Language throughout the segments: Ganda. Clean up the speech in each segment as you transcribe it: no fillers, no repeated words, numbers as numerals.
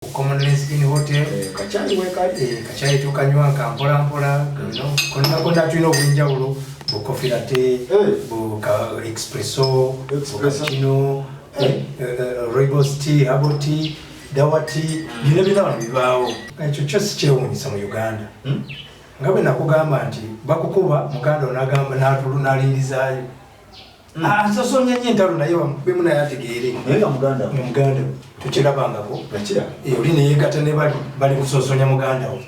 Commonwealth in hotel kachai wekali kachai tukanywa kampola mpola konna tulina obwenjawulo bu coffee latte bu espresso cappuccino rooibos tea herbal tea dawa tea bino bino bibaawo ekyo kyose kyewuunyisa mu Uganda nga bwe nakugamba nti bakukuba muganda onagamba n'alindizaayo asosonya nnyo entalo naye bemu naye ategeere muganda tukirabangako oli neyegatta ne bali kusosonya muganda wo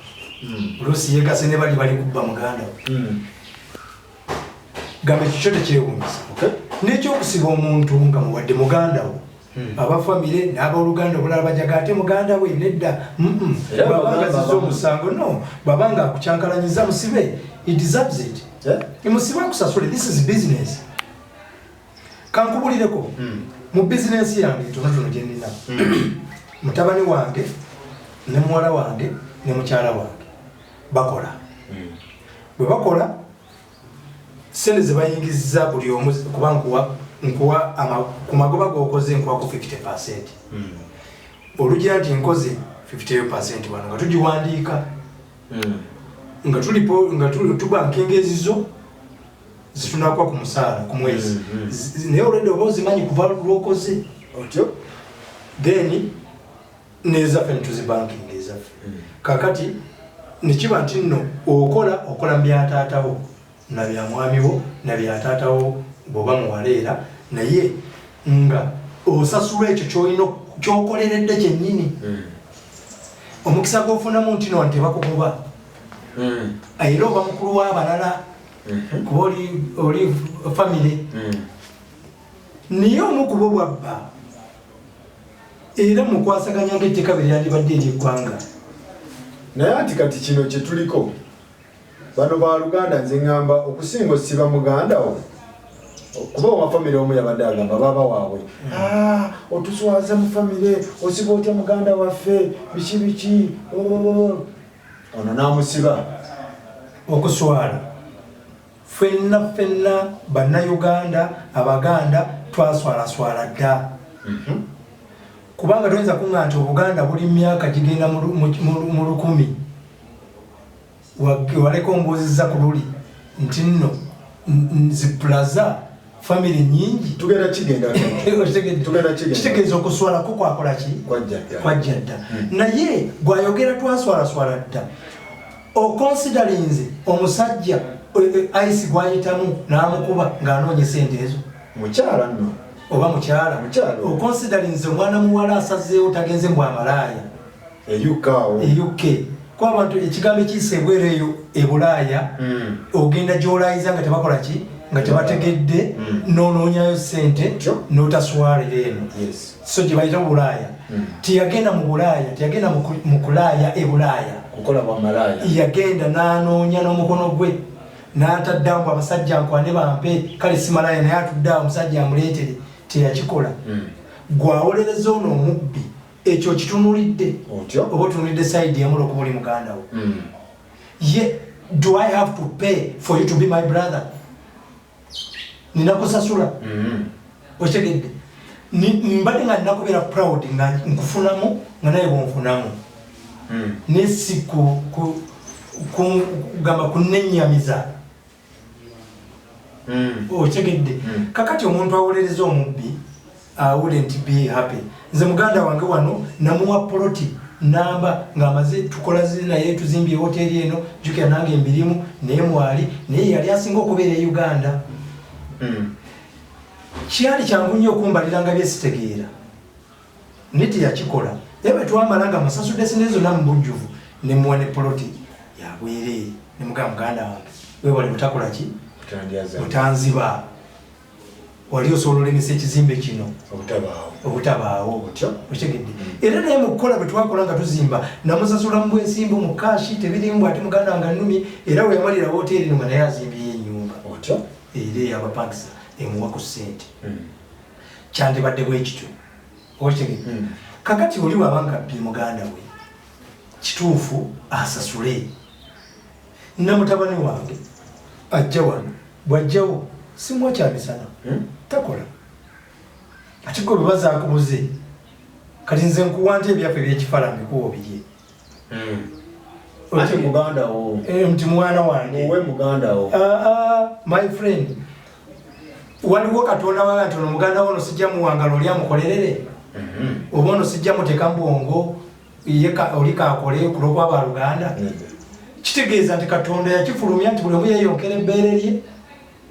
oluusi yegase ne bali kubba muganda wo gamba ekyo tekyewuunyisa n'ekyokusiba omuntu nga muwadde muganda wo abafamire n'abooluganda obulala bajaga ate muganda we nedda babanga ziza omusango no babanga akukyankalanyiza musibe he deserves it musibe akusasule this is business kankubulireko mu business yange tonotono gye nnina mutabani wange ne muwala wange ne mukyala wange bakola bwe bakola sente ze bayingizza buli omu kuba nkuwa ku magoba g'okoze nkuwako 50%. Olugira nti nkoze 50% wano nga tugiwandiika nga tubankinga ezizo zitunakwa ku musaala ku mwezi naye olwedde oba ozimanyi kuva lwokoze otyo then nezaffe netuzibankinga ezaffe kakati nekiba nti nno okola mu byataatawo na bya mwami wo na byataatawo bw'oba muwaleera naye nga osasula ekyo kyolina kyokoleredde kyennyini omukisa gw'ofunamu nti no tebakukuba era oba mukulu w'abalala kuba oli famire naye omukubo bwabba era mukwasaganya ng'etteka bwe lyandibadde ery'eggwanga naye ati kati kino kye tuliko bano baluganda nze ŋŋamba okusinga osiba muganda wo kuba owa famire omu yabadde agamba baba waabwe otuswaza mu famire osiba otya muganda waffe biki ono n'amusiba okuswala ffenna bannayuganda abaganda twaswalaswala dda kubanga toyinza kuŋŋa nti obuganda buli myaka gigenda mu 1000 waleka ombuuzizza ku luli nti nno ziplaza famire nyingi tugenda kitegeeza okuswalako kwakola ki kwajja dda naye gwayogera twaswalaswala dda okonsiderinze omusajja ayisi gwayitamu n'amukuba ng'anoonya sente ezo mukyala nno oba mukyala okonsiderinze omwana muwala asazeewo tagenze mbw amalaaya UK kuba abantu ekigambo ekiyisa ebweru eyo ebulaaya ogenda gy'olaayiza nga tebakola ki nga tebategedde n'onoonyayo sente n'otaswalira eno so gye bayita bulaaya teyagenda mu bulaaya teyagenda mu kulaaya ebulaaya yagenda n'anoonya n'omukono gwe n'ataddamu abasajja nkwane bampe kale simalaaya naye atuddeawo omusajja amuleetere teyakikola gwawolereza ono omubbi ekyo kitunulidde oba otunulidde sayidi yamula okuba oli muganda wo ye do I have to pay for you to be my brother nina kusasula okitegedde mbadde nga nina kubeera proud nga nkufunamu nga naye bwonfunamu nesi kugamba kunnenyamiza okitegedde kakati omuntu awolereza omubbi wouldn't be happy nze muganda wange wano namuwa poloti namba ng'amaze tukola naye tuzimbye hoteri eno jukira nange emirimu naye mwali naye yali asinga okubeera e Uganda kyali kyangu nnyo okumbalira nga byesitegeera niti yakikola naye bwe twamala nga musasudde sente zonna mu bujjuvu ne muwa ne poloti yabwereere ne muganda wange weewale butakola ki butanziba wali osobola olemesa ekizimbe kino obutabaawo okitegedde era naye mu kukola bwe twakola nga tuzimba namusasula mu bwesimbu mu kaashi tebirimu ate muganda wange nnumi era we yamalira woteeri noma naye azimbyeyo ennyumba era eyabapangisa emuwa ku ssente kyandibadde bwe kityo okitegedde kakati oli wabanga bbye muganda we kituufu asasule namutabani wange ajja wano bwajjawo simuwa kyamisana takola ati gwe bwe bazaakubuze kati nze nkuwante ebyaffe ebyekifalambi kuwa biri ate muganda wo mti mwana wange muwe muganda wo my friend waliwo katonda waga nti ono muganda wo ono sijja muwangala oli amukolerere oba ono sijja muteeka mbwongo oli kakole kulokwa baluganda kitegeeza nti katonda yakifulumya nti buli omu yeyonkera ebbeere lye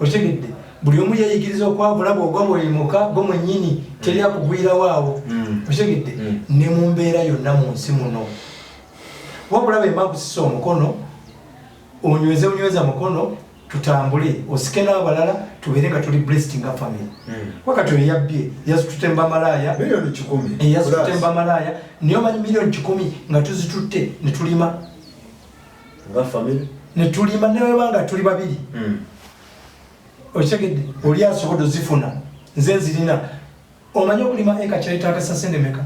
okitegedde buli omu yeyigiriza okwavula bwogwa bweyimuka gwe mwennyini teri akugwirawo awo okitegedde ne mu mbeera yonna mu nsi muno wabula bemba kusisa omukono onyweza mukono tutambule osike n'abalala tubeere nga tuli blessed nga family wakati oyo yabbye yazitutemba malaya milioni 10 yazitutemba malaya niyo omanyi milioni 10 nga tuzitutte ne tulima nga family ne tulima newebanga tuli babiri okitegedde oli asobodde ozifuna nze nzirina omanyi okulima eka kyayitaagasa sente meka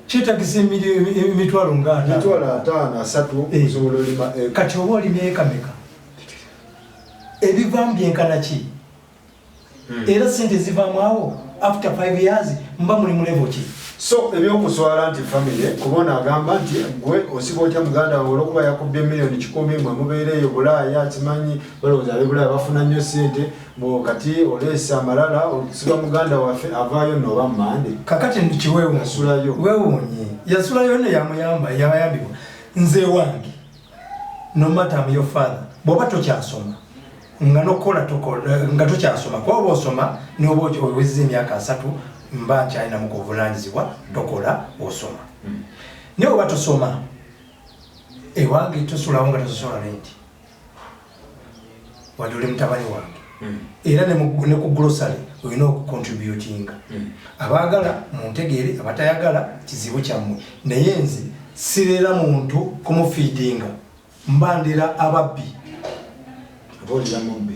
kyetagisa emitwalo nga 5 osobola olima kati oba olimya eka meka ebivaamu byenkana ki era sente zivaamu awo after 5 years mba muli mu level ki so ebyokuswala nti family kubona agamba nti gwe osiba otya muganda wawe olwokuba yakubbye milioni 10 mwe mubeereeyo bulaaya kimanyi balowooza ab'ebulaaya bafuna nnyo sente kati oleesa amalala osiba muganda waffe avaayo nooba mmande kakati ndikiweewo yasulayo weewuunye yasulayo ne yamuyamba yabayambibwa nze wange no matter am your father bw'oba tokyasoma nga nokola nga tokyasoma kuba oba osoma noba owezza emyaka 3 mba nkyalina mu kuvunanyizibwa tokola osoma naye oba tosoma ewange tosulawo nga tososola renti wadde oli mutabani wange era ne ku grocery olina okucontributinga abaagala muntegeere abatayagala kizibu kyammwe naye nze sirera muntu kumufiidinga mbandira ababbi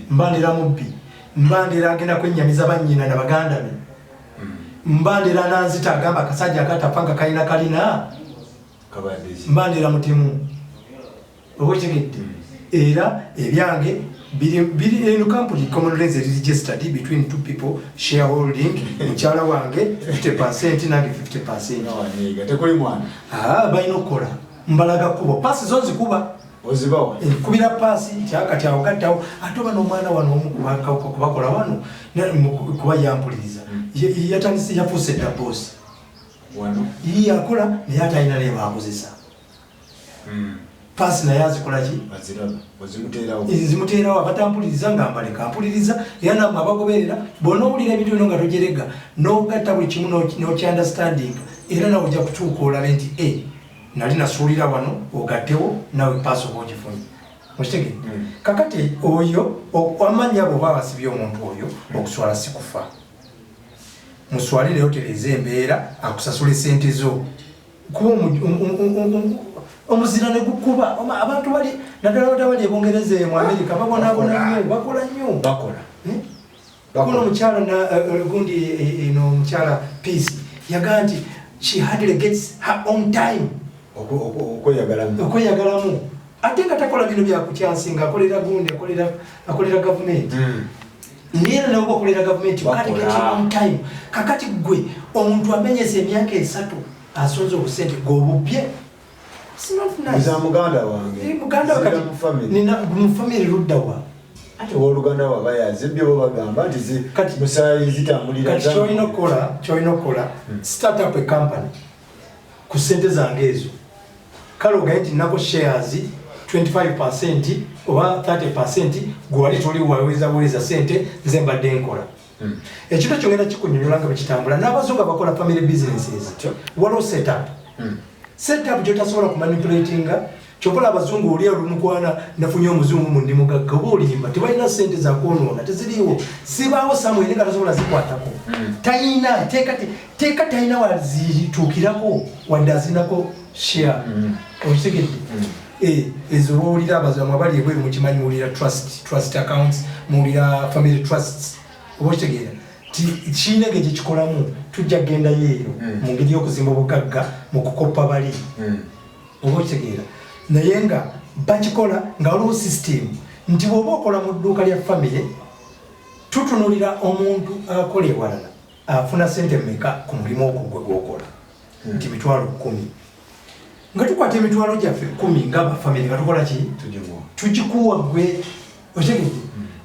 mbandira mubbi mbandira agenda kwennyamiza bannyina na baganda be mbandira nanzita agamba akasajja akatapanga kalina kalina mbandira mutimu oba kitegedde era ebyange biri in company common laws registered between two people shareholding mukyala wange 50% nange 50% tekuli mwana balina okukola mbalaga kubo pasi zonzi kuba ozibawa kubira pasi kyakati awo gattawo ate oba n'omwana wano omu kubakola wano kuba yampuliriza yatandise yafuuse dda boosi ye yakola naye ate alina naye bakozesa pasi naye azikolaki zimuteerawo abatampuliriza nga mbaleka mpuliriza era namwe abagoberera bonna owulira ebintu bino nga togerega n'ogatta buli kimu n'okyanderstanding era nawe ojja kutuuka olabe nti nali nasuulira wano ogattewo nawe paasi oba ogifunye okitegedde kakati oyo amanya bwoba basibye omuntu oyo okuswala si kufa muswalire otereza embeera akusasula esente zo kuba omuzira ne gukuba abantu bali naddala batabali ebungereza mu Amerika babonaabona nnyo bakola nnyo kuno omukyala gundi eno omukyala Peace yagaa nti she hardly gets her own time okweyagalamu ate nga takola bino byakukyansinga akolera gundi akolera gavumenti nera nawe okolera gavumenti time kakati gwe omuntu amenyesa emyaka 3 asonze obusente gobubye muganda wange mufamire luddawa ate woluganda waba yazibye bo bagamba nti musaayi zitambulira kati kyolina okukola start up a company ku sente zange ezo kale ogaye nti nako shares 25% oba 30% gwali toli waweza sente nze mbadde nkola ekintu kyongenda kikunyonyola nga bekitambula n'abazungu abakola family businesses waliwo setup gyotasobola kumanipulatinga kyokola abazungu oli olumukwana nafunye omuzungu mu ndimu gagga oba olimba tebalina sente zakwonoona teziriiwo sibaawo samwere nga tasobola zikwatako talina teeka talina wazituukirako wadde azinako share okitegedde ezo owulira abazamu abali ebweru mukimanyi muwulira trust accounts muwulira family trusts oba okitegeera kiinege gyekikolamu tujja kgendayo eyo mu ngeri y'okuzimba obugagga mu kukopa bali oba okitegeera naye nga bakikola nga waliwo system nti bw'oba okola mu dduuka lya family tutunulira omuntu akola ewalala afuna sente mmeka ku mulimu ogwo gwe gwokola nti mitwalo 10 nga tukwata emitwalo gyaffe 10 nga family nga tukola ki tugikuwa gwe otegedde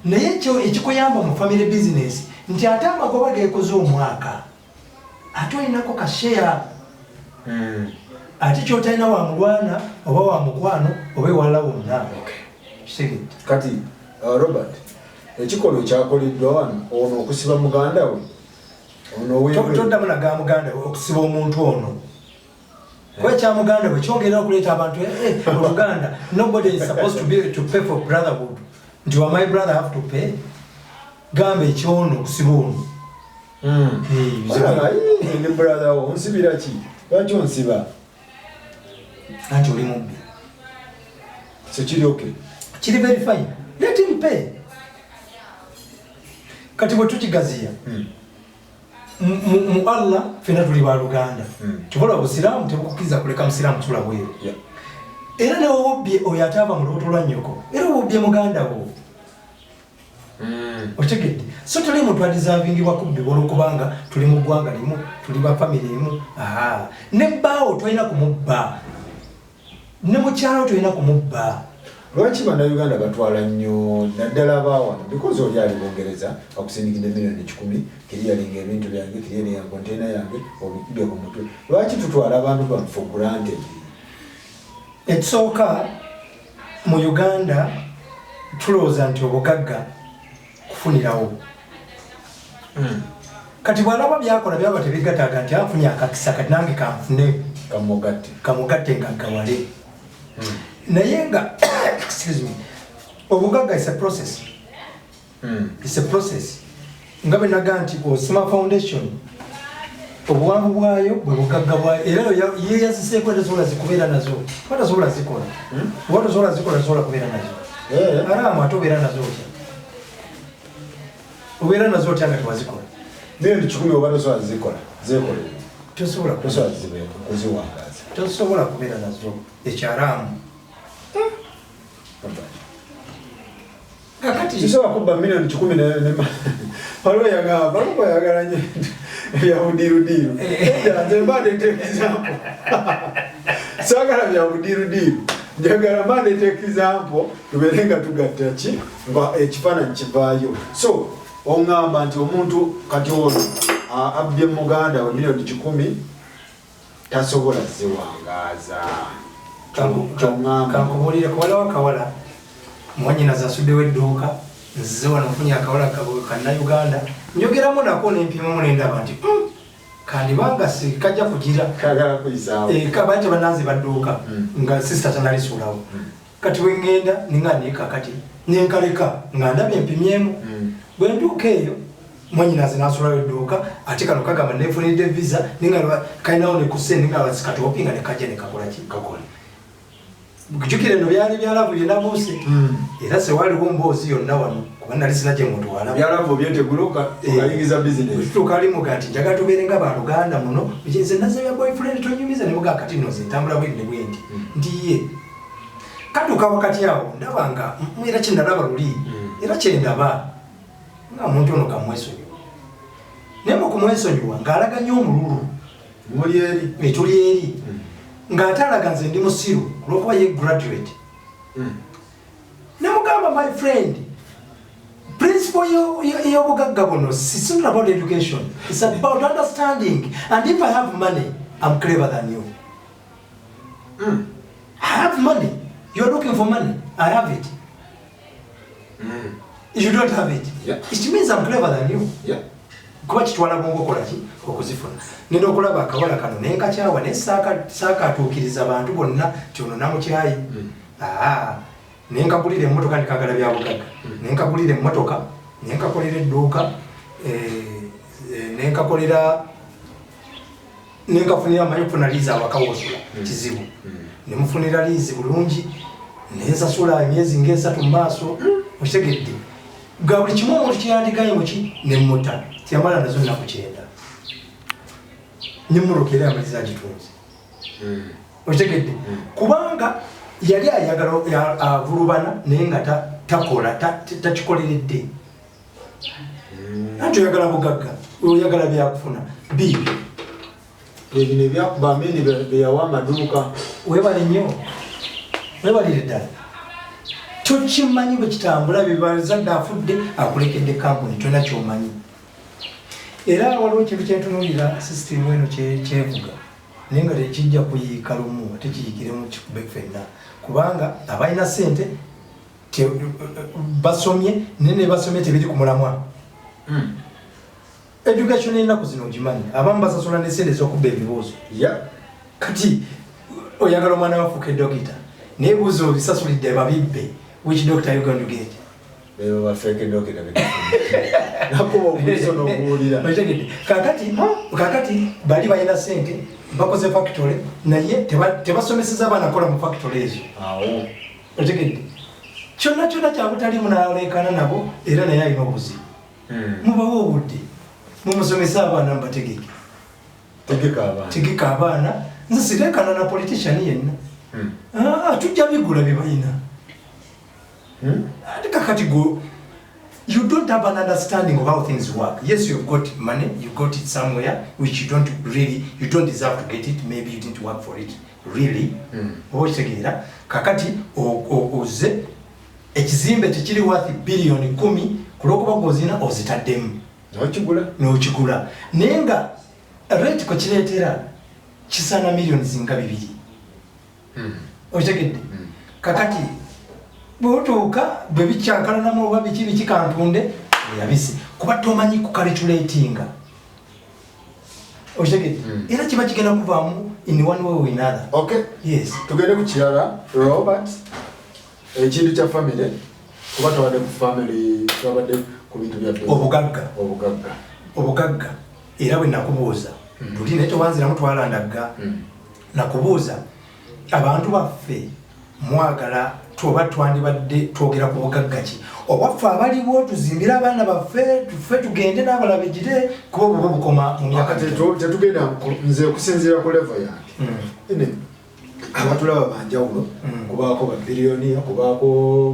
naye ekikuyamba mu family business nti ate amagoba gekoze omwaka ate olinako kasheya ate kyotalina wa mulwana oba wa mukwano oba ewalala wonna kitegedde kati Robert ekikolo kyakoleddwa wano ono okusiba muganda we toddamu naga muganda we okusiba omuntu ono kuba ekyamuganda we kyongera okuleeta abantu oluganda nobody is supposed to pay for brotherhood nti wa my brother have to pay gamba ekyono okusiba ono ne brother wo onsibira ki lwaki onsiba anti oli mubbi so kiri okay kiri very fine let him pay kati bwe tukigaziya mu Allah fena tuli ba Luganda tukola busiramu tebukukiriza kuleka musiramu tula bweru era ne wobye oyo atava mu lubuto lwa nnyoko era wobye muganda wo otegedde so tuli muntu adizavingibwa kubbibwa olwokubanga tuli mu ggwanga limu tuli ba family emu ne bbaawo tolina kumubba ne mukyalo tolina kumubba lwaki bannayuganda batwala nnyo naddala abaawana because oli ali Bungereza akusindikidde millioni 10 kiri yalinga ebintu byange kiri yalinga kontena yange obikubye ku mutwe lwaki tutwala abantu baffe for granted ekisooka mu Uganda tulowooza nti obugagga kufunirawo kati bwalaba byakola byaba tebigataaga nti afunye akakisa kati nange kanfune kamugatte nga gawale naye nga excuse me obugagga is a process it's a process nga bwe naga nti Osima Foundation obuwanvu bwayo bwe bugagga bwayo era ye yaziseeko tasobola zikubeera nazo tasobola zikola tasobola zikola tasobola kubeera nazo aramu ate obeera nazo otya obeera nazo otya nga tewazikola millioni 10 oba tosobola zikola zeekole tosobola kuziwangaza tosobola kubeera nazo ekyaramu kakati kisobola kubba millioni 10 waliwo yagala nnyo bya budiirudiiru nze mbandeeta example saagala bya budiirudiiru njagala mbandeeta example tubeere nga tugatta ki nga ekifaananyi kivaayo so oŋŋamba nti omuntu kati ono abbye muganda we millioni 10 tasobola ziwangaaza kankubulire kawala wakawala mwanyinaze asuddewo edduuka nzize wano nfunye akawala kannayuganda njogeramu nako nempimamu nendaba nti kandibanga kajja kugira kabanje bananze badduuka nga sisita tanalisuulawo kati wengenda ninga nekakati nenkaleka nga ndabye empimyemu bwe nduuka eyo mwanyinaze nasulawo edduuka ate kano kagamba nefunidde visa ninga kalinawo nekuse ninga basikatopinga nekajja nekakola ki kakola kujukire no byali byalavu byenabuuse era se waliwo mboozi yonna wano kuba nali sina gye muntu wala byalavu byeteguluka okayingiza business tukalimu kati njaga tubeere nga baluganda muno bikinze naze bya boyfriend tonyumiza ne muga kati noze ntambula bwindi bwendi ndiye kaduka wakati yawo ndabanga era kindalaba luli era kyendaba nga muntu ono kamwesonyiwa naye mu kumwesonyiwa ng'alaganya omululu muli eri etuli eri ng'atalaga nze ndi musiru olwokuba ye graduate namugamba my friend principle y'obugagga buno it's not about education, it's about understanding, and if I have money I'm clever than you. I have money, you're looking for money, I have it. If you don't have it, it means I'm clever than you. Kuba kitwala bongo kolaki okuzifuna nenda okulaba akawala kano nenkakyawa nesaaka atuukiriza abantu bonna kyono namukyayi nenkagulira emmotoka nekagala bya bugagga nenkagulira emmotoka nenkakolera edduuka nenkafunira amanyi okufuna liizi awakawosula kizibu nemufunira liizi bulungi nensasula emyezi ng'esatu mu maaso okitegedde ga buli kimu omuntu kyeyandigayo muki nemmuta tiyamala nazo nnaku 9 nemulokera amaliza agitunze okitegedde kubanga yali ayagala avulubana naye nga takola takikoleredde anti oyagala bugagga oyagala byakufuna bibi ebine byakuba amini beyawa amaduuka webale nnyo webalire ddala tokimanyi bwe kitambula bibazadde afudde akulekedde kampuni tolina kyomanyi era waliwo ekintu kyentunuulira sisitimu eno kyevuga naye nga tekijja kuyiika lumu ate kiyikiremu kikube ffenna kubanga abalina ssente basomye naye ne basomye tebiri ku mulamwa education ennaku zino ogimanyi abamu basasula n'essente ez'okubba ebibuuzo kati oyagala omwana wafuuka edokita naye buuzo obisasulidde babibbe which doctor you going to get bafeke dokita nakuba obuliso n'obuwulira kakati bali balina ssente bakoze factory naye tebasomeseza abaana kola mu factory ezo otegedde kyonna kyabutali munaleekana nabo era naye alina obuzibu mubawo obudde mumusomese abaana mubategeke tegeka abaana nze sireekana na politician yenna tujja bigula byebalina kakati go you don't have an understanding of how things work. Yes, you've got money, you got it somewhere which you don't deserve to get it, maybe you didn't work for it really. Kakati oze ekizimbe tekiri worth billion 10 kulwokuba gozina ozitaddemu n'okigula naye nga rate ko kireetera kisaana millions zinga 2 okitegedde kakati bwotuuka bwe bikyankalanamu oba biki kantunde yabisi kuba tomanyi kukalculatinga okitegedde era kiba kigenda kuvaamu in one way or another. Okay, yes, tugende ku kirala Robert ekintu kya family kuba tubadde ku family tubadde ku bintu bya obugagga era bwe nakubuuza tuli naye towanziramu twalandagga nakubuuza abantu baffe mwagala tuba twandibadde twogera ku bugagga ki obwaffe abaliwo tuzimbira abaana baffe tuffe tugende n'abalabe gire kuba obwo bukoma mu myaka tetugenda nze okusinziira ku level yange abatulaba banjawulo kubaako babiliyoni kubaako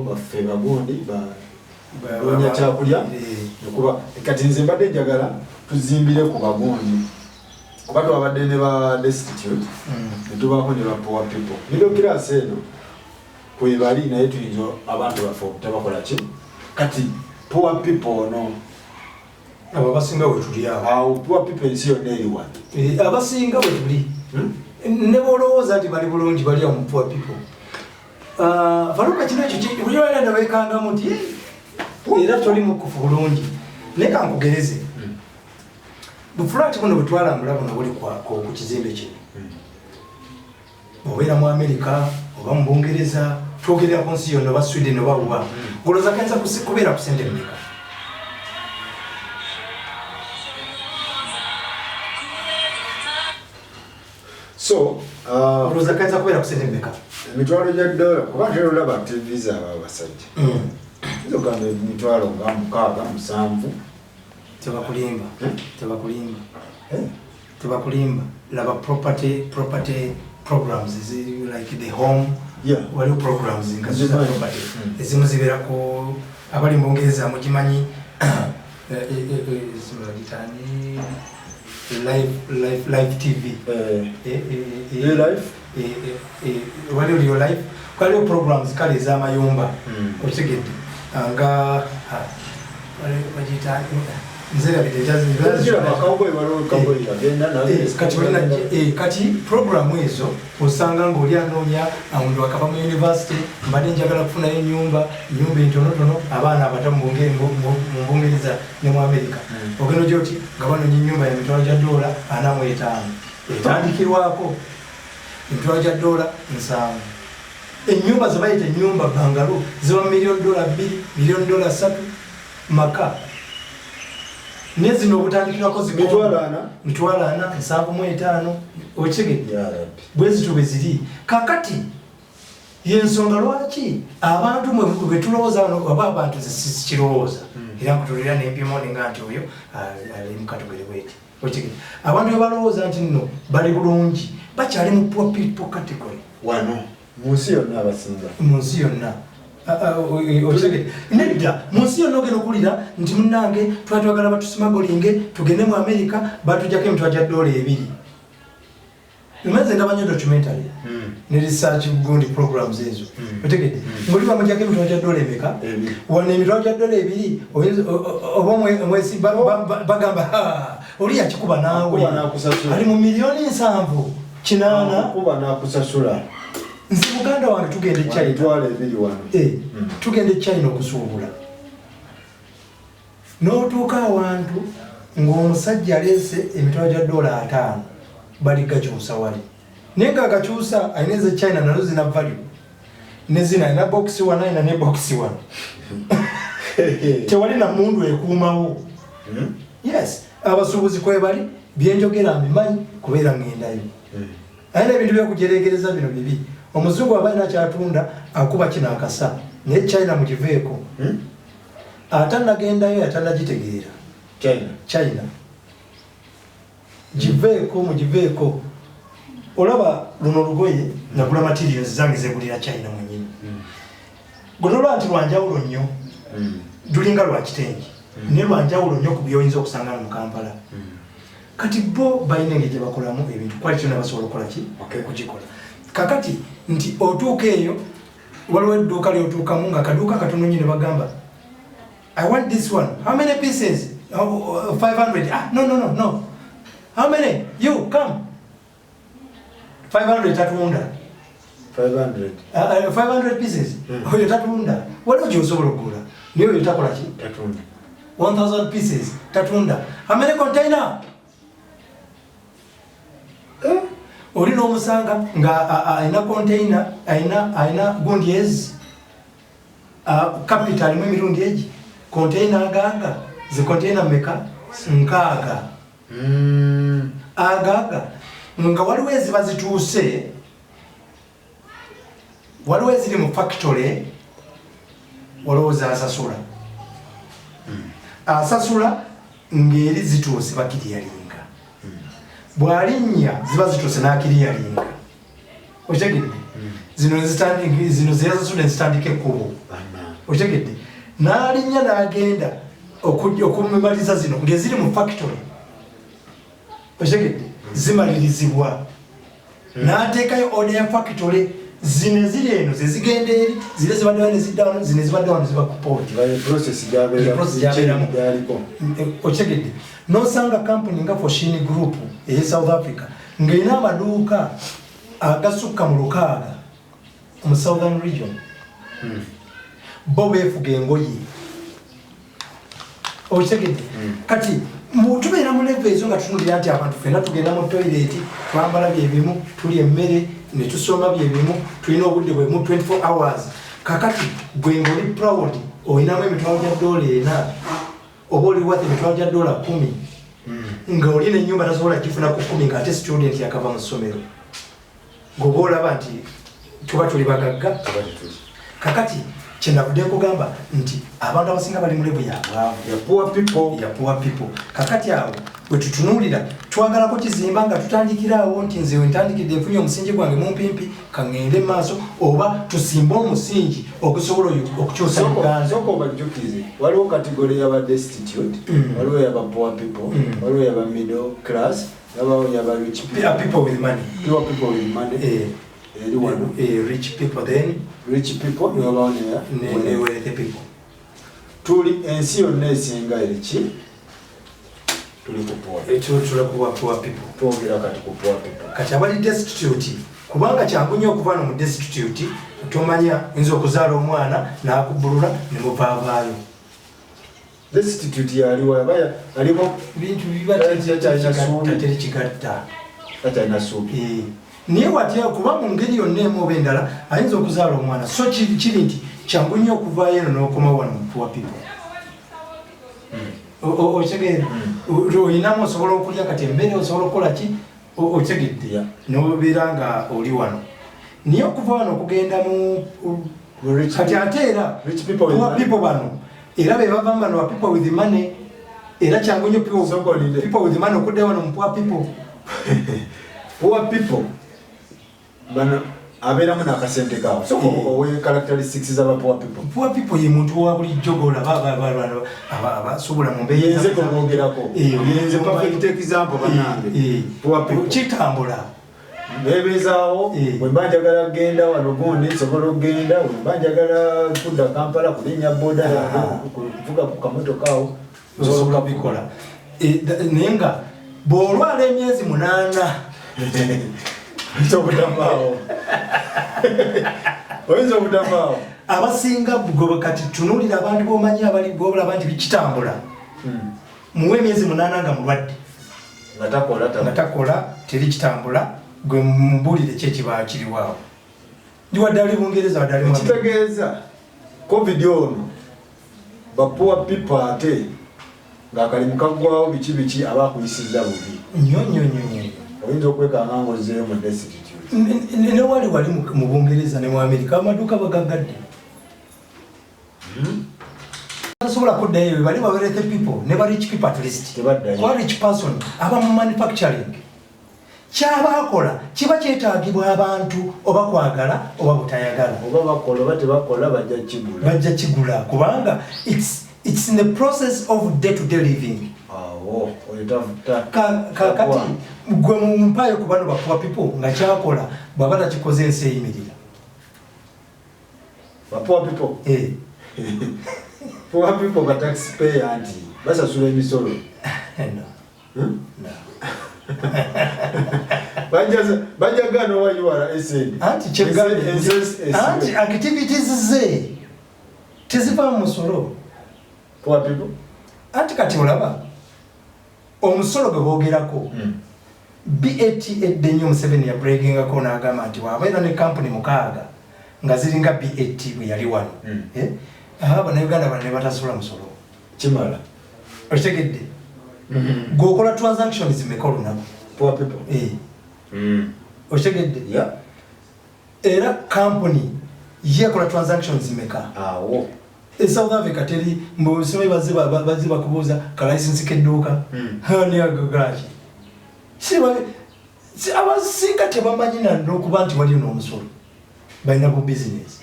baffe bagundi bawonya kyakulya kuba kati nze mbadde njagala tuzimbire ku bagundi kuba twabadde ne ba destitute netubaako ne ba poor people middle class eno kwebali naye tuyinza abantu baffe okutabakola ki kati poor people no abo abasinga bwe tuli awo poor people ensi yonna eriwa abasinga bwe tuli ne bolowooza nti bali bulungi bali awo mu poor people faluka kino ekyo buli walenda beekangamu nti era toli mukufu bulungi naye kankugereze bufulaati buno bwe twalambula buno buli ku kizimbe kino obeera mu Amerika oba mu Bungereza twogerera ku nsi yonna oba Sweden oba wa olowooza kayinza kubeera ku ssente mmeka? So olowooza kayinza kubeera ku ssente mmeka? emitwalo gya dola kuba ntera olaba televiziyo aba abasajja ogamba emitwalo nga 6-7 tebakulimba laba property programs like the home waliwo programs nga za property ezimu zibeerako abali mu Bungereza mugimanyi live TV waliwo live waliwo programs kale ez'amayumba okitegedde nga bagiyita kati programu ezo osanga ng'oli anoonya amuntu akava mu university mbadde njagala kufunayo ennyumba entonotono abaana abato mu Bungereza ne mu Amerika ogenda ojja oti nga banoonya ennyumba ya $45 etandikirwako $7 ennyumba ze bayita ennyumba bangalo ziba $1 million, $2 million, $3 maka nezino obutandikirwako mitwalo 4-7-5 okitegedde bwe zito bwe ziri kakati yensonga lwaki abantu bwe tulowooza oba abantu zikirowooza era nkutulira n'empimo ninga nti oyo ali mukatugere bweti okitegedde abantu bwe balowooza nti nno bali bulungi bakyali mu poor people category wano mu nsi yonna abasinga mu nsi yonna nedda mu nsi yonna ogenda okulira nti munnange twatwagala batusimagolinge tugende mu Amerika batujjako emitwalo gya $2 Imaze ndabanyo documentary. Ne research gundi programs ezo. Otegede. Ngoli bamujja ke mitoja dole meka. Wane mitoja dole ebiri obomwe mwesi bagamba oli yakikuba naawe. Ali mu milioni 7 kinana kuba na kusasula. Nzi Buganda wange tugende China. Twale ebiri wano. Tugende China okusuubula. N'otuuka awantu ng'omusajja aleese emitwalo gya $5 bali gakyusa wali. Naye nga gakyusa ayina eze China nazo zina value. Ne zina ayina box 1 ayina ne box 1. Tewali na mundu ekuumawo. Yes, abasuubuzi kwe bali byenjogera mbimanyi kubeera ng'endayo. Ayina ebintu byokujereegereza bino bibi. Omuzungu aba alina kyatunda akuba kino akasa. Naye China mukiveeko. Atanagendayo atanagitegeera. China. Mugiveeko. Olaba luno lugoye nagula materials zange zegulira China mwenyini. Guno nti lwanjawulo nnyo. Dulinga lwa kitengi. Ne lwanjawulo nnyo ku byoyinza okusanga mu Kampala. Kati bo bayina engeri gye bakolamu ebintu. Kwali kyonna basobola okukola ki? Kugikola. Kakati nti otuuka eyo waliwo edduuka lyotuukamu nga kaduuka katono nnyo ne bagamba I want this one. How many pieces? 500. No. How many? You come. 500 tatunda. 500. 500 pieces. Oyo tatunda. Waliwo gy'osobola okugula. Niyo oyo takola ki? Tatunda. 1000 pieces. Tatunda. How many container? Oli n'omusanga nga ayina container, ayina gundi ezi. Capital mu emirundi egi. Container agaga. Zi container meka? Nkaaga. Agaga. Nga waliwo eziba zituuse. Waliwo eziri mu factory. Waliwo zaasasula. Asasula ng'eri zituuse bakiriyalinga. Bwalinnya ziba zituuse n'akiriyalinga. Okitegedde? Zino ziyasasula nezitandika ekkubo. Okitegedde? N'alinnya n'agenda okumemaliza zino ng'eziri mu factory. Okitegedde? Zimalirizibwa. N'ateekayo order ya factory. Zino ziri eno zezigenda eri zire zibaddewo ne ziddawo zino zibaddewo ne ziba ku port. Process gyabeeramu. Okitegedde? N'osanga company nga Foshini Group eye South Africa ng'erina amaduuka agasukka mu 6 mu Southern Region. Bo beefuga engoye. Okitegedde? Kati tubeera mu level ezo nga tutunulira nti abantu ffenna tugenda mu toilet twambala byebimu tulya emmere ne tusoma byebimu tulina obudde bwe mu 24 hours. Kakati gwe ng'oli proud olinamu emitwalo gya $4 oba oli worth emitwalo gya $10 nga olina ennyumba tasobola kifuna ku 10 ng'ate student yakava mu ssomero ng'oba olaba nti tuba tuli bagagga. Kakati kyenavudde nkugamba nti abantu abasinga bali mu level ya poor people. Kakati awo bwe tutunuulira twagalako kizimba nga tutandikira awo nti nze wentandikidde nfunye omusingi gwange mumpimpi kaŋŋende maaso oba tusimbe omusingi okusobola okukyusa Uganda. Soko bajjukize waliwo kategori y'aba destitute, waliwo y'aba poor people, waliwo y'aba middle class, waliwo y'aba rich people with money. People with money. Rich people then rich people wealthy people. Tuli ensi yonna esinga eriki tuli kupoa poor people. Twogera kati ku poor people. Kati abali destitute kubanga kyangu nnyo okuva mu destitute tomanya nze okuzaala omwana n'akubulula ne muvaavaayo. Destitute yaliwo aliwo bintu biba tateri kigatta. Atalina suupi. Niye watya kuba mu ngeri yonna emu oba endala ayinza okuzaala omwana so kiri nti kyangu nnyo okuvaayo eno n'okoma wano mu poor people. Okitegedde? Olinamu osobola okulya kati emmere osobola okukola ki? Okitegedde? N'obeera nga oli wano. Niye okuva wano okugenda mu kati ate era poor people bano era be bavamba no people with money era kyangu nnyo people with money okudda wano mu poor people. Poor people bana abeeramu n'akasente kawo. So owe characteristics z'aba poor people. Poor people ye muntu wa bulijjo golaba abasobola mu mbeera yenze kumwogerako. Yenze perfect example banange. Poor people kitambula nebezaawo bwemba njagala kugenda wano gundi nsobola okugenda bwemba njagala kudda Kampala kulinnya boda kuvuga ku kamotoka awo osobola bikola naye nga bw'olwala emyezi 8 oyinza obutavaawo abasinga goba kati tunuulira abantu b'omanyi abali bw'olaba nti bikitambula muwe emyezi 8 nga mulwadde nga takola teri kitambula gwe mubulire kyekiba kiriwaawo ndiwadde ali Bungereza wadde ali kitegeeza covid ono bapoor people ate ng'akalimu kaggwawo biki abakuyisizza bubi nnyo oyinza okwekanga ng'ozzeeyo mu destitute ne wali mu Bungereza ne mu Amerika amaduuka bagaggadde tasobola kuddayo bali bawerete people ne ba rich people at least kwa rich person aba mu manufacturing kyabakola kiba kyetaagibwa abantu oba kwagala oba butayagala oba bakola oba tebakola bajja kigula kubanga it's in the process of day-to-day living. Kati gwe mumpayo ku bano bapoor people nga kyakola bw'aba takikoze ensi eyimirira. Bapoor people? Poor people ba taxpayer anti basasula emisolo. No. Bajagana wa you are SN. Anti activities ze teziva musolo. Poor people? Anti kati olaba omusolo gwe boogerako BAT eddenyo Museveni ya breakinga ko n'agamba nti wabeera ne company 6 nga ziringa BAT bwe yali wano Bannayuganda bano ne batasula musolo kimala okitegedde gwokola transactions zimeka olunaku poor people okitegedde era company yekola transactions zimeka South Africa teri mbusome baziba kubuza ka license kedduka hani agagaji si abasinga tebamanyina n'okuba nti wali n'omusolo balina ku business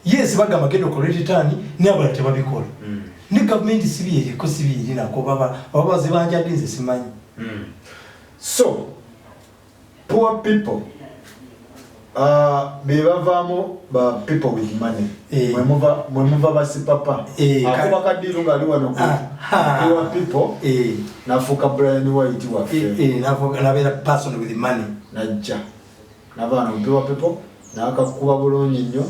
yes bagamba gendo ko return ne abala tebabikola ne government sibiri nako baba bazibanja dinze simanyi so poor people bebavamo ba people with money mwemuva basipapa akuba kadiru ngali wano poor people nafuka Brian White wafe nabera person with money najja nabana poor people nakakuba bulonyi nnyo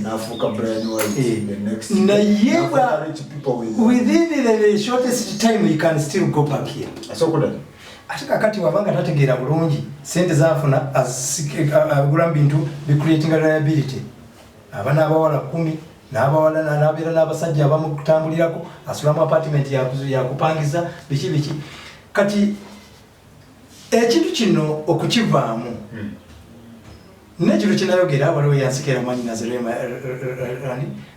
nafuka Brian White the next rich people within the shortest time you can still go back here asokola Atika kati wabanga tategeera bulungi sente zafuna agula bintu be creating a liability abana abawala 10 n'abawala n'abeera n'abasajja abamu kutambulirako asulamu apartment ya kupangiza biki kati ekintu kino okukivaamu n'ekintu kinayogera waliwo yansikera manyi nazirema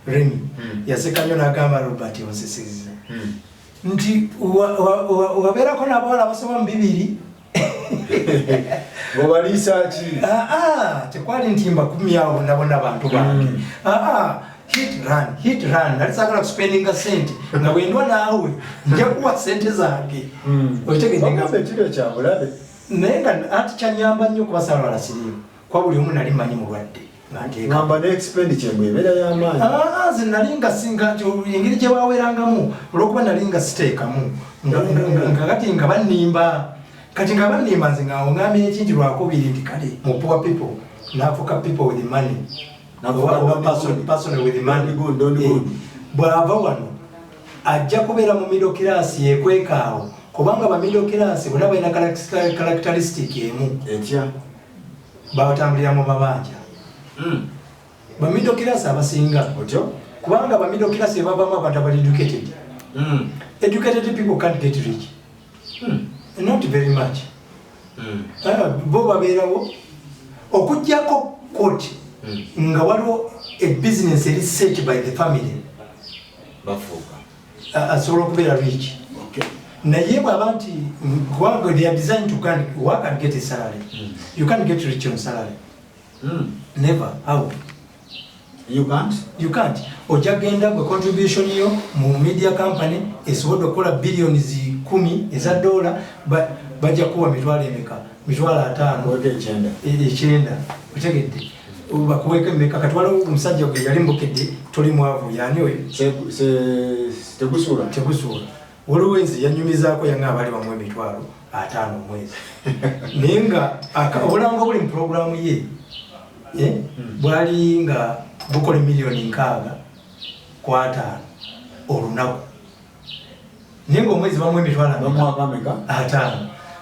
Remi yaseka nnyo n'agamba Robert wasisiza nti wabeerako n'abawala abasoba mu 2 Bobalisa ki? Tekwali ntimba 10 awo nabona abantu bange. Hit run. Nalisagala kuspendinga sente. Na wendwa naawe nja kuwa sente zange. Otegedenga ekiro kya bulabe. Nenga ati kyanyamba nnyo kubasala balasiriyo. Kwa buli omu nali manyi mulwadde. Ngamba ne expenditure mwebera y'amaanyi. Zinalinga singa engeri gye bawerangamu olwokuba nalinga siteekamu. Nga kati nga bannimba. Kati nga bannimba nze nga ngambye ekintu lwakubiri nti kale mu poor people n'afuka people with money. Person with money. Bw'ava wano ajja kubeera mu middle class yekweka awo kubanga ba middle class bonna balina characteristic emu etya batambulira mu mabanja. Ba middle class abasinga otyo kubanga ba middle class bavamu abantu abali educated. Educated people can't get rich. Not very much. Bo babeerawo okujjako court nga waliwo a business that is set by the family bafuuka asobola okubeera rich. Naye bw'aba nti they are designed to work and get a salary. You can't get rich on salary. Never. How? You can't. Ojagenda gwe contribution yo mu media company esobola okukola billions 10 eza dola bajja kuwa mitwalo emeka mitwalo 5 ekyenda otegedde bakuweka emeka katwala omusajja gwe yali mbukedde toli mwavu yani oyo tegusula waliwo enzi yanyumizaako yanga abali bamwe emitwalo 5 omwezi naye nga obulanga buli mu programu ye bwali nga bukola miliyoni 6 ku 5 olunaku naye ngaomwezi bamu emitwalo 5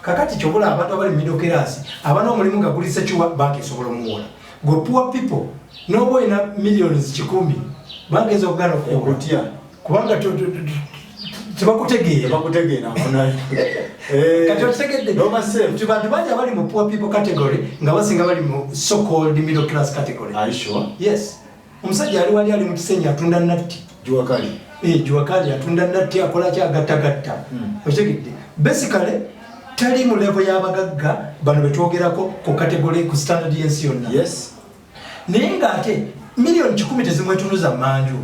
kakati kyobula abantu abali middle class abana omulimu nga guli sekiwa banka esobola omuwola gwe poor people n'oba olina millions 10 banka ezo okugana okutya kubanga tebakutegeera kati okitegedde nti bantu bangi abali mu poor people category nga basinga bali mu so called middle class category. Are you sure? Yes. Omusajja ali mu kisenyi atunda natti juwakali atunda natti akola kyagattagatta okitegedde basically tali mu level y'abagagga bano betwogerako ku category ku standard yensi yonna. Yes. Naye ng'ate miliyoni 10 tezimwetunuza manju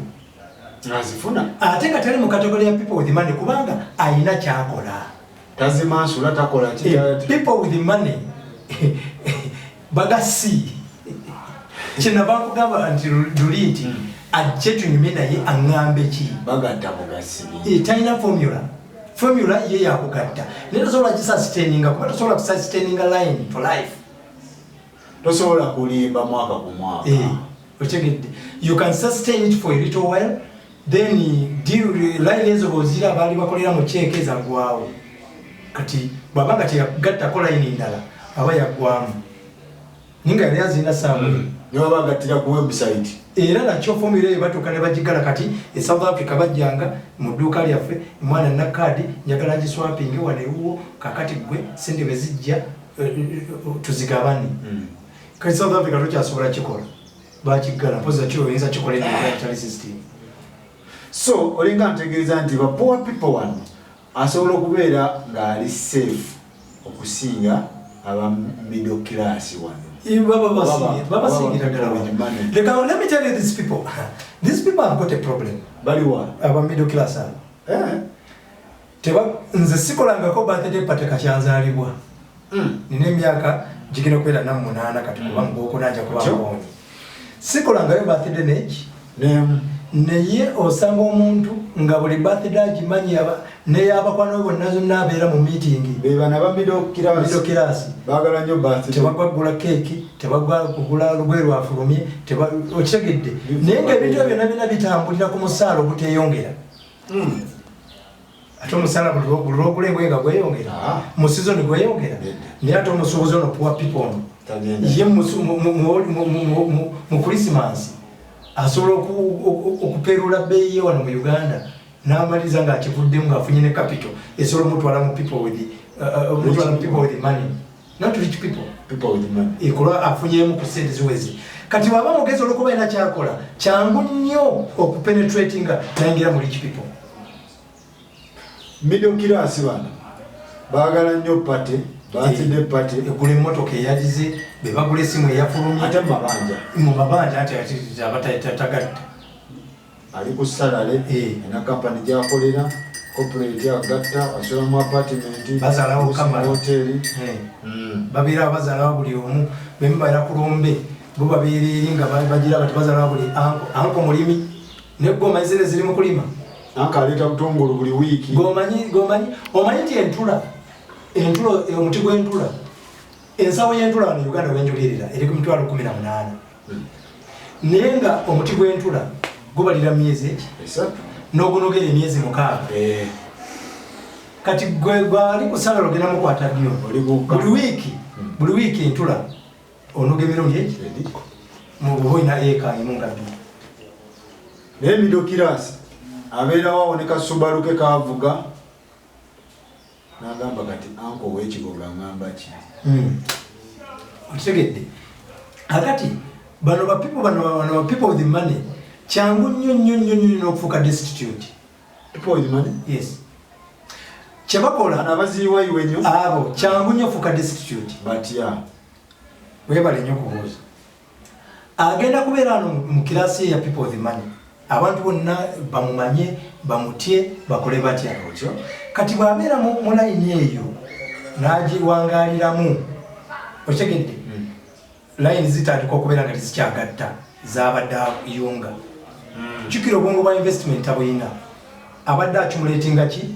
azifuna ate nga tali mu category ya people with money kubanga ayina kyakola tazimansula takola people with money bagasi kinava nkugamba nti luli nti ajje tunyume naye aŋŋambe ki bagatta mugasi talina formula ye yakugatta naye tosobola kisustaininga kuba tosobola kusustaininga line for life tosobola kulimba mwaka ku mwaka otegedde you can sustain it for a little while then line ezo bozira abaali bakolera mu cheeke ezagwawo kati bwabanga teyagattako line endala aba yaggwamu ninga yali azina saamu nibabagattira ku website era nakyo formula eyo batuuka ne bagigala kati e South Africa bajjanga mu dduuka lyaffe mwana nakkaadi njagala giswapinge wanewuwo kakati gwe sente bwe zijja tuzigabane kati South Africa tokyasobola kikola bakigala mpoza kyo oyinza kikola endigital system. So olinga ntegeeza nti ba poor people wano asobola okubeera ng'ali safe okusinga aba middle class wano. Let me tell you these people have got a problem. Aba middle class nze sikolangako birthday party kakyanzaalibwa nina emyaka gigenda okubeera 8 kati kubanga okunanja kubaonyi sikolangayo birthday neki naye osanga omuntu nga buli birthday agimanyi neyabakwano bonna zonna abeera mu meeting bebana ba middle class bagala nnyo birthday tebagwa kugula keeki tebagwa kugula lugwe lwafulumye okitegedde naye ng'ebintu ebyo byonna bitambulira ku musaala oguteeyongera ate omusaala buli lwogula engoye nga gweyongera mu sizoni gweyongera naye ate omusuubuzi ono poor people ono ye mu Christmas asobola okupeerula bbeeyi ye wano mu Uganda n'amaliza ng'akivuddemu ng'afunye ne capital esobola omutwala mu people with money, not rich people with money ekolwa afunyemu ku ssente ziwezi kati waba mugezi olwokuba ina kyakola kyangu nnyo okupenetratinga nayingira mu rich people. Middle class bana baagala nnyo pate birthday party egula emmotoka eyalize be bagula essimu eyafulumye ate mu mabanja ate abatayitagatta ali ku salale ena kampani gyakolera corporate agatta asolamu apartment bazalawo kamala hoteli babeera bazalawo buli omu bemu baira kulombe bo babeera eri nga bagira bati bazalawo buli anko mulimi neggoma zire ziri mu kulima anka aleta butongolo buli wiiki omanyi nti entula omuti gw'entula ensawo y'entula wano Uganda wenjulirira eri ku mitwalo 18 naye nga omuti gw'entula gubalira myezi eki n'ogunogera emyezi 6 kati gwali kusala logenda mukwata ddyo buli wiiki entula onoga emirundi eki muba olina eka emu nga bbiri naye middle class abeerawo awoneka Subaru ke kaavuga n'agamba kati anko ow'ekigoga ngamba ki okitegedde akati bano ba people with money kyangu nnyo n'okufuuka destitute. People with money? Yes. Kyebakola abaziyiwayiwe nnyo kyangu nnyo okufuuka destitute. But yeah. Weebale nnyo okubuuza agenda kubeera mu kirasi ya people with money abantu bonna bamumanye bamutye bakole batya kati bwabeera mu layini eyo nagiwangaaliramu okitegedde layini zitandika okubeera nga tezikyagatta zabadde yunga jjukira obwongo bwa investment abuyina abadde accumulatinga ki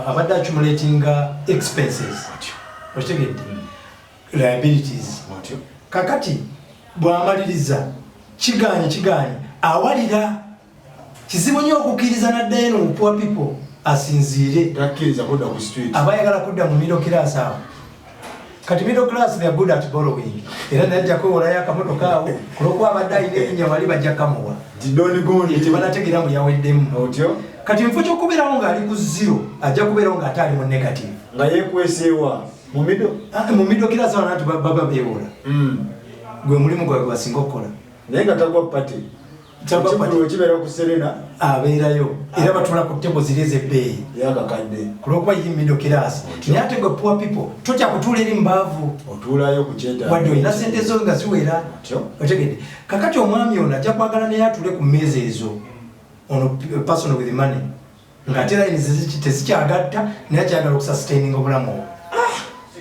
abadde accumulatinga expenses okitegedde liabilities kakati bwamaliriza kiganye awalira kizibu nnyo okukkiriza naddayo no poor people asinziire abayagala kudda mu middle class awo kati middle class they are good at borrowing era najja kwewolayo akamotoka awo kulwokuba abadde alina erinnya wali bajja kamuwa tebanategeera mu yaweddemu kati mufo ky'okubeerawo ng'ali ku zero ajja kubeerawo ng'ate ali mu negative nga yeekweseewa mu middle class awo nati baba beewola gwe mulimu gwabwe basinga okukola naye nga tagwa pate kibeera ku serena abeerayo era batula ku ttebo ziri ez'ebbeeyi yakakadde kulwokuba ye middle class naye ate gwe poor people totya kutuula eri mbaavu otuulayo ku kyetaago wadde olina sente zo nga ziwera otegedde kakati omwami ono ajja kwagala naye atule ku mmeeza ezo ono person with money ng'ate layini tezikyagatta naye akyagala okusustaininga obulamu obwo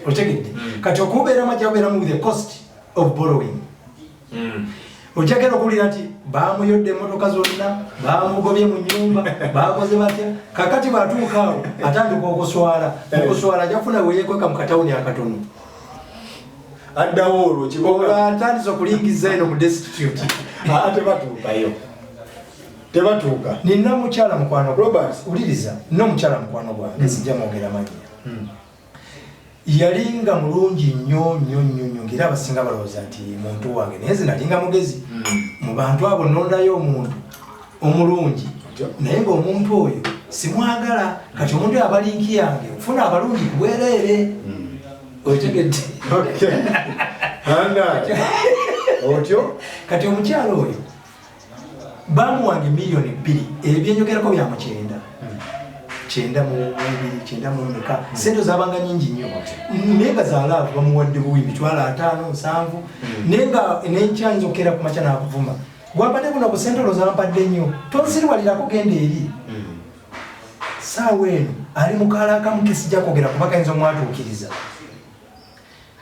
otegedde kati okubeeramu ajja kubeeramu with the cost of borrowing ojakera okuwulira nti bamuyodde emmotoka zonna bamugobye mu nyumba bakoze batya kakati batuuka awo atandika okuswala okuswala ajafuna weyekweka mu katawuni akatono addawo olwo atandise okulingiza eno mu destitute tebatuuka nina mukyala mukwano Robert uliriza n'omukyala mukwano gwange sijja mwogera mannya yalinga mulungi nnyo ng'era abasinga balowooza nti muntu wange naye nze nalinga mugezi mu bantu abo nondayo omuntu omulungi naye ng'omuntu oyo simwagala kati omuntu oyo abalinki yange ofuna abalungi ku bwereere otegedde otyo kati omukyala oyo bamuwange miliyoni 2 ebyenjogerako byamukyenda kyenda mu meka sente zabanga nyingi nnyo naye nga zaalaavu bamuwadde buwi mitwalo 5 7 naye nga nenkyanyiza okera ku makya n'akuvuma gwampadde buno ku sente olwo zampadde nnyo tonsiriwalirako genda eri saawa eno ali mukaala akamu kesijja kwogera kuba kayinza omwatuukiriza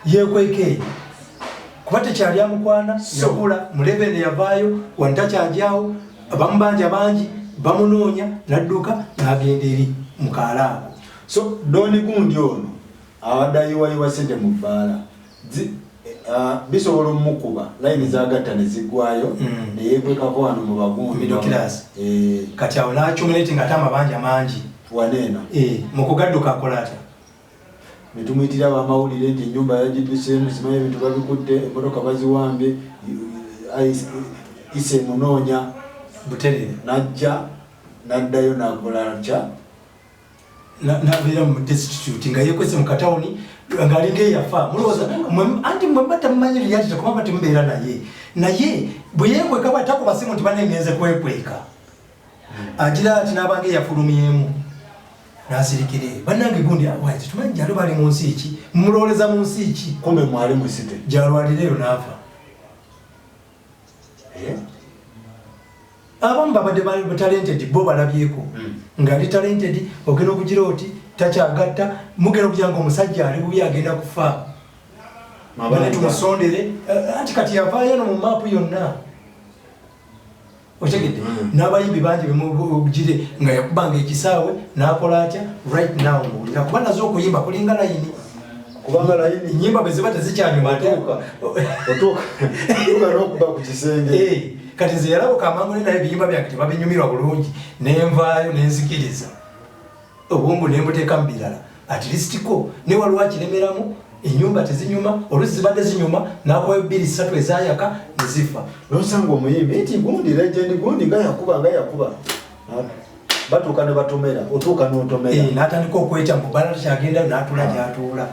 yeekweka eyo kuba tekyali amukwana yakula mulebene yavaayo wantakyajyawo bamubanja bangi bamunoonya nadduka n'agenda eri mukaala ako so Doni gundi ono awadde ayiwayiwa sente mu bbaala bisobola omukuba layini zagatta ne ziggwayo neyeekwekako wano mu bagundi kati awo n'accumulati nga ate amabanja mangi waneeno mu kugadduka akola atya netumuyitira abamawulire nti ennyumba yagidduseemu simanyi ebintu babikutte emmotoka baziwambye ise munoonya buterere najja naddayo nakola atya nabeera mu destitute nga yeekwese mu katawuni ng'alinga eyafa mulowooza anti mwebata mumanyi reality kubanga temubeera naye bwe yeekweka bwatakuba simu nti banengenze kwekweka agira ati n'abanga eyafulumyemu nasirikire bannange gundi awaiti tumanyi jalo bali mu nsi ki mumulowoleza mu nsi ki kumbe mwali musite jalwalireyo n'afa abamu babadde bali talented bo balabyeko ng'ali talented ogenda okugira oti takyagatta mugenda okujanga omusajja ali bubi agenda kufa bane tumusondere anti kati yavaayo no mu maapu yonna otegedde n'abayimbi bangi bemugire nga yakubanga ekisaawe n'akola atya right now ng'olira kuba nazo okuyimba kulinga layini kubanga layini nyimba bwe ziba tezikyanyuma otuuka n'okuba ku kisenge kati nze yalabuka amangu naye ebiyimba byange tebabinyumirwa bulungi nenvaayo nenzikiriza obwongo nembuteeka mu birala at least ko ne waliwo akiremeramu enyumba tezinyuma olusi zibadde zinyuma nakuba 2-3 ezayaka nezifa nosanga omuyimbi eti gundi legend gundi nga yakuba batuuka ne batomera otuuka n'otomera n'atandika okwetya mubala takyagenda n'atuula gy'atuula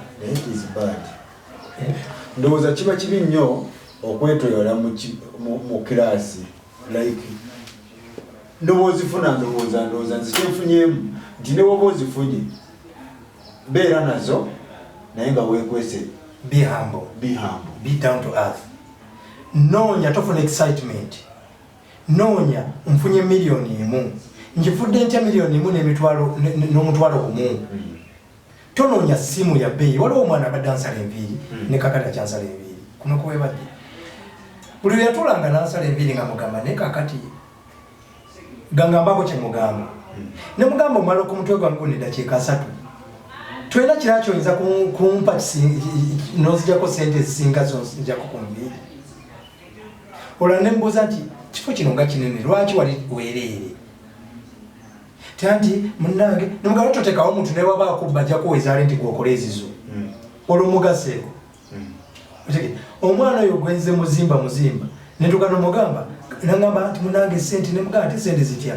ndowooza kiba kibi nnyo okwetoyola mu kirasi like nobozifuna ndowooza nze kyenfunyemu nti ne woba ozifunye beera nazo naye nga weekwese be humble be humble be down to earth noonya tofuna excitement noonya nfunye milioni emu njifudde ntya milioni emu n'omutwalo gumu tonoonya simu ya bbeeyi waliwo omwana abadde ansala enviiri ne kakati akyansala enviiri kuno kuwebadde buli lwe yatulanga n'ansala enviiri nga mugamba naye kakati gangambako kyemugamba ne mugamba omala ku mutwe gwange ne dakiika 3 twena kira kyoyinza kumpa nozijjako sente zisinga zonzijjako ku nviiri olwa ne mbuuza nti kifo kino nga kinene lwaki wali weereere tanti munnange nemugamba totekawo omuntu ne waba akubba ajja kuwezaale nti gwokola ezizo olwomugaseeko omwana oyo gwenze muzimba netugana omugamba nagamba nti munnange sente nemugamba nti sente zitya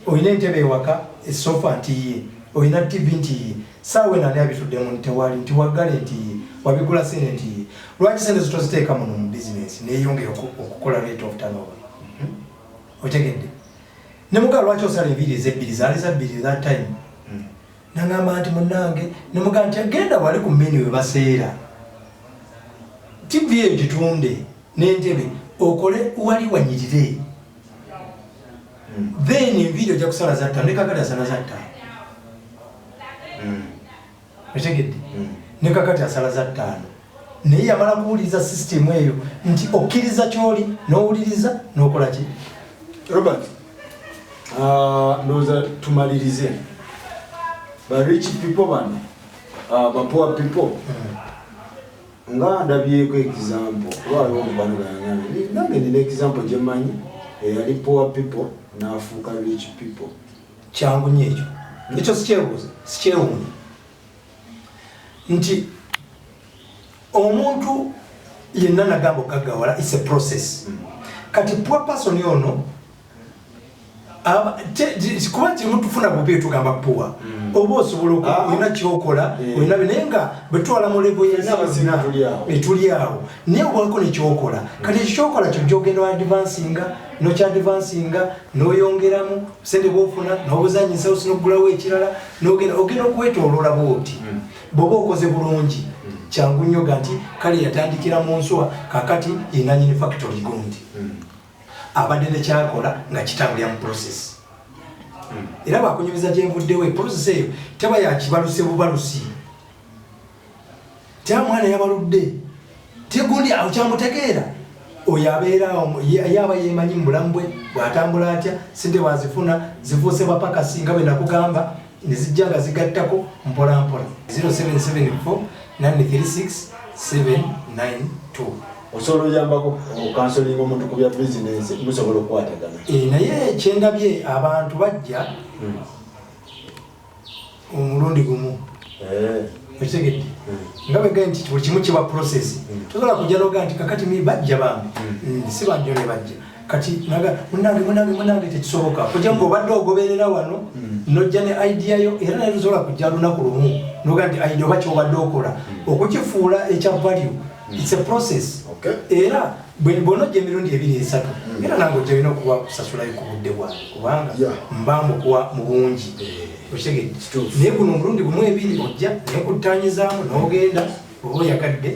olina entebe ewaka esofa nti ye olina tv nti ye saawe nani abituddemu ntewali nti waggale nti ye wabigula sente nti ye lwaki sente zitoziteeka muno mu bizinesi neyongera okukola rate of turnover otegedde nemugamba lwaki osala enviiri ezebbiri zaali zabbiri that time nagamba nti munnange nemugamba nti agenda wali ku meni we baseera tv eyo gitunde n'entebe okole wali wanyirire then enviiri ojja kusala za 5 ne kakati asala za 5 otegedde ne kakati asala za 5 naye yamala kuwuliriza sisitemu eyo nti okkiriza kyoli n'owuliriza n'okola ki Robert ndoza tumalirize ba rich people bano ba poor people nga ndabyeko example waliwo omubano ganyana nange nina example gyemanyi eyali poor people n'afuuka rich people kyangu nnyo ekyo ekyo sikyewuunya nti omuntu yenna nagamba okaggawala is a process kati poor person ono kuba timutufuna bubi tugamba puwa oba osobola olina kyokola olina naye nga bwetwala mu levo etuli awo naye obwako nekyokola kati ekikyokola kyo gyogenda advancinga nokyadvancinga noyongeramu sente bwofuna nobuzanyisa osi nokugulawo ekirala ogenda okwetoloola bwoti bwoba okoze bulungi kyangu nnyo ga nti kale yatandikira mu nswa kakati yenanyini factory gundi abadde nekyakola nga kitambulira mu process era bakunyumiza gyenvuddewo process eyo teba yakibaluse bubalusi tya mwana yabaludde tegundi awo kyamutegeera oyo abeera yaba yemanyi mu bulamu bwe bwatambula atya sente wazifuna zifuuse bapakasi nga bwe nakugamba nezijja nga zigattako mpolampola 0774 936 792 osobola oyambako okansolinga omuntu ku bya bizinensi musobola okukwatagana naye kyendabye abantu bajja omulundi gumu ekitegedde nga bwegee nti buli kimu kiba process tosobola kujja noga nti kakati bajja bambi si bajjo ne bajja kati munange tekisoboka kujja ngaobadde ogoberera wano nojja ne idea yo era naye tosobola kujja lunaku lumu noga nti idea oba kyobadde okola okukifuula ekya value it's a process era bw'onojja emirundi 2-3 era nange ojja olina okuba kusasulayo ku budde bwange kubanga mbamukuwa mu bungi okitegedde naye guno omulundi gumu 2 ojja naye kuttanyizaamu n'ogenda oba oyagadde